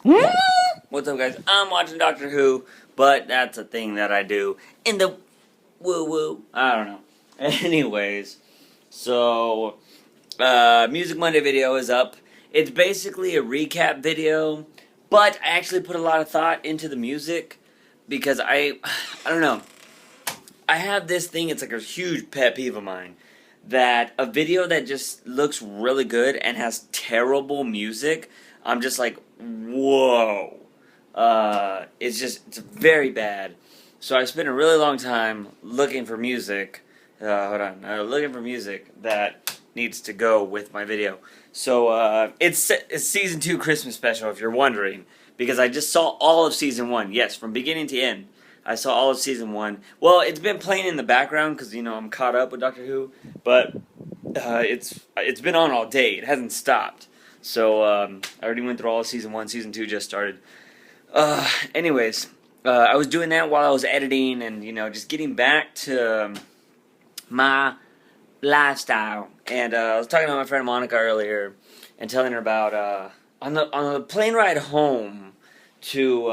What's up, guys? I'm watching Doctor Who, but that's a thing that I do in the woo-woo. I don't know. Anyways, so, Music Monday video is up. It's basically a recap video, but I actually put a lot of thought into the music because I don't know. I have this thing, it's like a huge pet peeve of mine, that a video that just looks really good and has terrible music, I'm just like, whoa. It's very bad. So I spent a really long time looking for music. Looking for music that needs to go with my video. So it's season 2 Christmas special, if you're wondering, because I just saw all of season 1. Yes, from beginning to end. I saw all of season 1. Well, it's been playing in the background because I'm caught up with Doctor Who, but it's been on all day. It hasn't stopped. So I already went through all of season 1. Season 2 just started. Anyways, I was doing that while I was editing and, just getting back to my lifestyle. And I was talking to my friend Monica earlier and telling her about, on the plane ride home to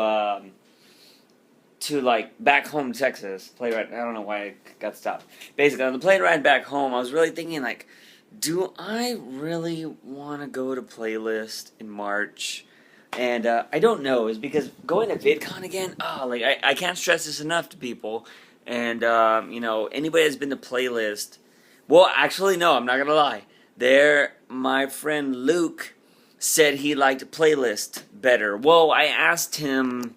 like, back home to Texas, I don't know why I got stopped. Basically, on the plane ride back home, I was really thinking, like, do I really want to go to Playlist in March? And I don't know, is because going to VidCon again, I can't stress this enough to people. And, anybody that's been to Playlist, well, actually, no, I'm not going to lie. My friend Luke said he liked Playlist better. Well, I asked him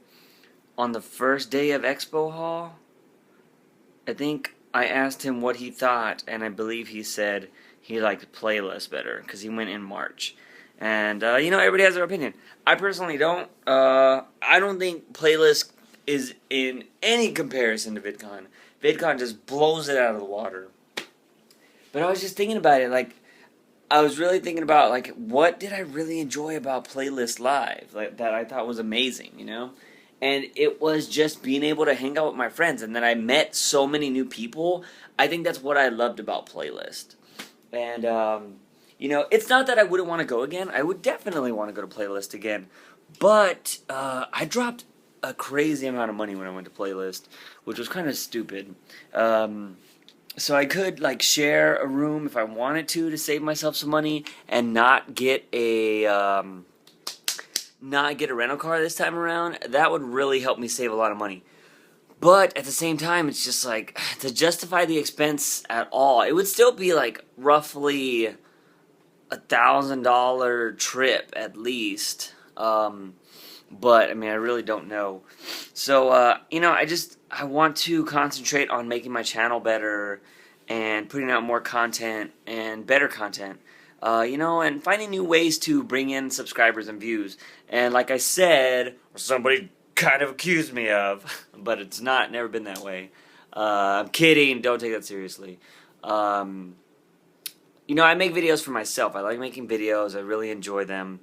on the first day of Expo Hall. I think I asked him what he thought, and I believe he said he liked Playlist better, because he went in March. And, everybody has their opinion. I personally don't. I don't think Playlist is in any comparison to VidCon. VidCon just blows it out of the water. But I was just thinking about it, like, I was really thinking about, like, what did I really enjoy about Playlist Live, like, that I thought was amazing, And it was just being able to hang out with my friends, and then I met so many new people. I think that's what I loved about Playlist. And, it's not that I wouldn't want to go again. I would definitely want to go to Playlist again. But I dropped a crazy amount of money when I went to Playlist, which was kind of stupid. So I could, like, share a room if I wanted to save myself some money and not get a rental car this time around. That would really help me save a lot of money. But at the same time, it's just like, to justify the expense at all, it would still be like roughly $1,000 trip at least. But I mean, I really don't know. So I want to concentrate on making my channel better and putting out more content and better content. And finding new ways to bring in subscribers and views. And like I said, or somebody kind of accused me of, but it's never been that way. I'm kidding, don't take that seriously. I make videos for myself. I like making videos, I really enjoy them.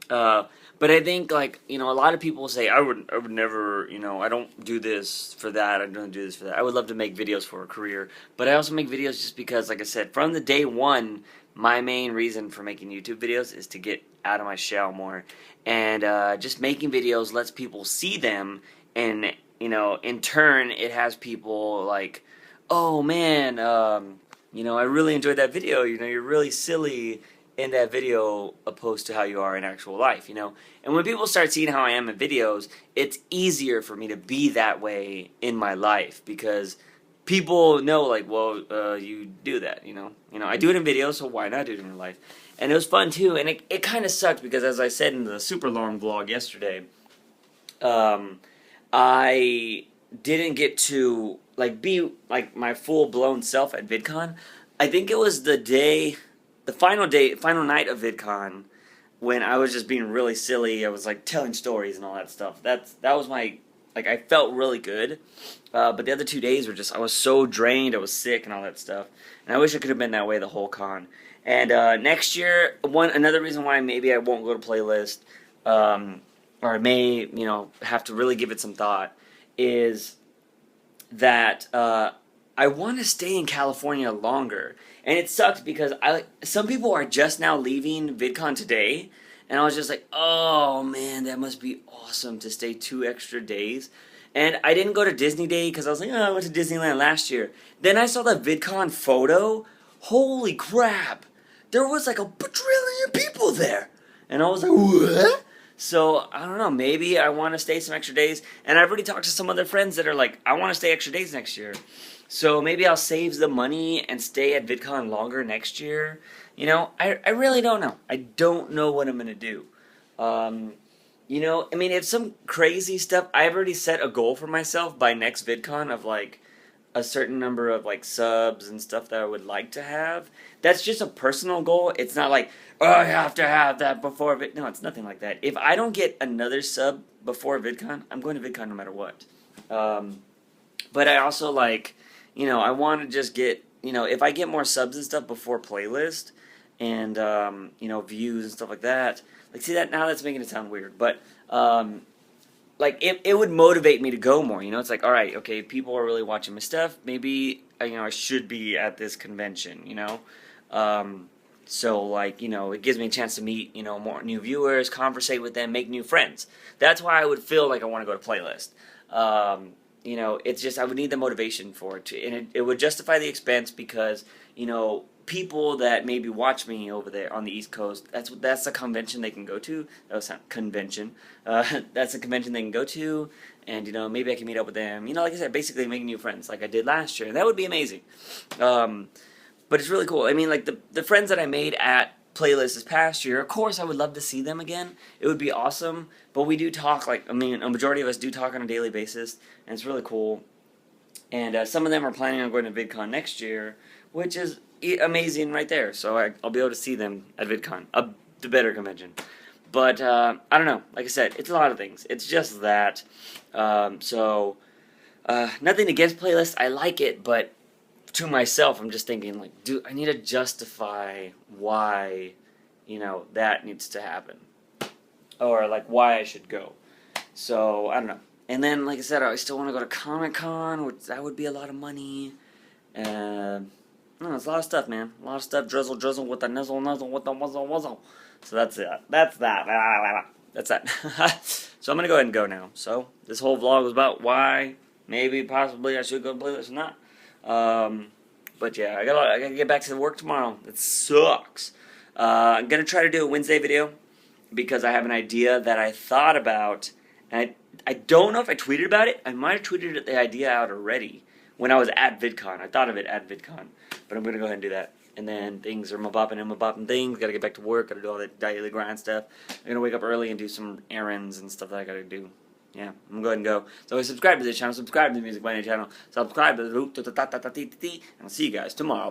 But I think, like, a lot of people say, I would never, I don't do this for that, I don't do this for that. I would love to make videos for a career, but I also make videos just because, like I said, from the day one, my main reason for making YouTube videos is to get out of my shell more. And just making videos lets people see them, and, in turn, it has people like, oh man, I really enjoyed that video, you're really silly in that video opposed to how you are in actual life, And when people start seeing how I am in videos, it's easier for me to be that way in my life, because people know, like, well, you do that, I do it in videos, so why not do it in real life? And it was fun too, and it kind of sucked, because as I said in the super long vlog yesterday, I didn't get to, like, be, like, my full-blown self at VidCon. I think it was the final night of VidCon, when I was just being really silly. I was, like, telling stories and all that stuff. That was my, like, I felt really good. But the other 2 days were just, I was so drained, I was sick and all that stuff. And I wish I could have been that way the whole con. And next year, another reason why maybe I won't go to Playlist, or I may, have to really give it some thought, is that I want to stay in California longer. And it sucks because some people are just now leaving VidCon today, And I was just like, oh man, that must be awesome to stay 2 extra days. And I didn't go to Disney Day because I was like, oh, I went to Disneyland last year. Then I saw the VidCon photo. Holy crap! There was like a bajillion people there. And I was like, what? So, I don't know, maybe I want to stay some extra days. And I've already talked to some other friends that are like, I want to stay extra days next year. So maybe I'll save the money and stay at VidCon longer next year. You know, I really don't know. I don't know what I'm going to do. You know, I mean, if some crazy stuff, I've already set a goal for myself by next VidCon of like a certain number of like subs and stuff that I would like to have. That's just a personal goal. It's not like, oh, I have to have that before Vid. No, it's nothing like that. If I don't get another sub before VidCon, I'm going to VidCon no matter what. But I also like, you know, I want to just get, you know, if I get more subs and stuff before playlist and, you know, views and stuff like that. Like, see that now that's making it sound weird, but like it would motivate me to go more. You know, it's like, all right, okay, people are really watching my stuff. Maybe you know I should be at this convention. You know, so like you know it gives me a chance to meet you know more new viewers, conversate with them, make new friends. That's why I would feel like I want to go to playlist. You know, it's just I would need the motivation for it, and it would justify the expense because you know people that maybe watch me over there on the East Coast. That's a convention they can go to. That was not convention. That's a convention they can go to, and you know maybe I can meet up with them. You know, like I said, basically making new friends like I did last year, and that would be amazing. But it's really cool. I mean, like the friends that I made at Playlist this past year, of course I would love to see them again. It would be awesome. But we do talk, like, I mean, a majority of us do talk on a daily basis, and it's really cool. And some of them are planning on going to VidCon next year, which is amazing right there. So I'll be able to see them at VidCon, the better convention. But I don't know. Like I said, it's a lot of things. It's just that. So nothing against Playlist. I like it, but to myself, I'm just thinking, like, dude, I need to justify why, you know, that needs to happen. Or, like, why I should go. So, I don't know. And then, like I said, I still want to go to Comic-Con, which that would be a lot of money. No, it's a lot of stuff, man. A lot of stuff. Drizzle with the nizzle with the wuzzle. So that's it. That's that. That's that. So I'm going to go ahead and go now. So, this whole vlog was about why, maybe, possibly, I should go play this or not. But yeah, I gotta get back to work tomorrow. It sucks. I'm gonna try to do a Wednesday video because I have an idea that I thought about, and I don't know if I tweeted about it. I might have tweeted the idea out already when I was at VidCon. I thought of it at VidCon, but I'm gonna go ahead and do that. And then things are bopping things. Gotta get back to work. Gotta do all that daily grind stuff. I'm gonna wake up early and do some errands and stuff that I gotta do. Yeah, I'm going to go ahead and go. So subscribe to this channel, subscribe to the Music Money channel, subscribe to the and I'll see you guys tomorrow.